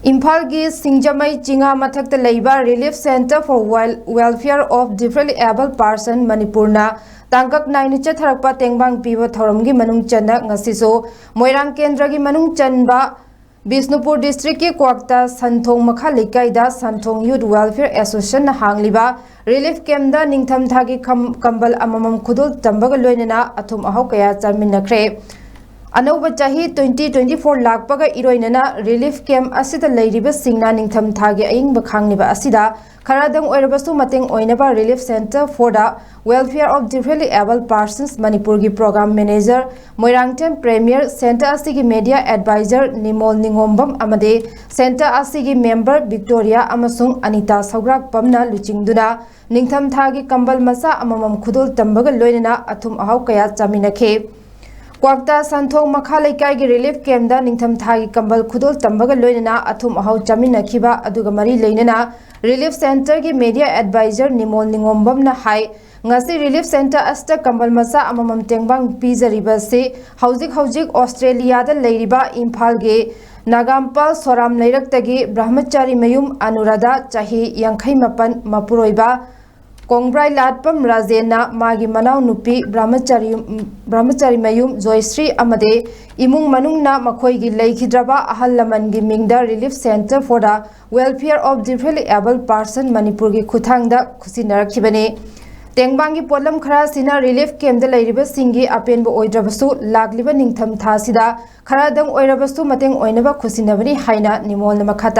इम्फाल की सिंजमई चिंगा मथक्ता लेबा relief centre for welfare of differently able person मणिपुरना तांकक नाइन चथरकपा तेंगबांग पीबा थौरम की मनुंग चन्ना ngasiso मोइरांग केंद्र की मनुंग चनबा बिष्णुपुर डिस्ट्रिक्ट के क्वाक्ता संथोंग मखा लेकाइदा संथोंग यूथ वेलफेयर एसोसिएशन हांगलिबा रिलीफ कैम्प दा निंगथम थागी कंबल अममम खुदुल तंबग लोइनना अथुम अहाव कया चामिनखरे अनौब चाही 2024 लाखपगा इरोइनना रिलीफ कैम्प असिदा लैरिबा सिंगना निंगथम थागी अयिंग बखांगनिबा असिदा खरादंग ओइरबसु मतेंग ओइनबा relief centre for the welfare of differently able persons Manipur की programme manager Moirangthem Premier centre असिगी मीडिया एडवाइजर निमोल निंगोम्बम अमदे सेंटर असिगी मेंबर विक्टोरिया अमसुंग अनिता सौग्राक पमना लुचिंगदुना निंगथम थागी कंबल मसा अममम खुदुल तंबग लोइनना अथुम अहाव कया चामिनखे क्वाक्ता संथोंग मखा लेकाई की रिलीफ कैम्प दा निंगथम थागी कंबल खुदुल तंबग लोइनना अथुम अहाव चामिनखिबा अदुगा मरी लेनना रिलीफ सेंटर की मीडिया एडवाइजर निमोल निंगोम्बम हाई ngasi relief center asta kambal masa amamam tengbang pizariba se hauzik Australia da leiriba Imphal ge Nagampal Soram leirak-tagi Brahmachari mayum Anurada chahi 58 mapuroiba Kongbrai Latpam Rajena magi manau nupi Brahmachari mayum Joyশ্রী amade imung manungna makhoi gi leikidraba ahal laman gi mingda relief center for the welfare of differently able person Manipur gi khuthangda khusinarakhibane तेंगबांगी पोलम खरा सिना relief camp लेरिबा सिंगी अपेनबो ओइद्रबसु लागलिबा निंगथम थासिदा खरादंग ओइरबसु मतेंग ओइनबा खुसिनबनी हाइना निमोल मखता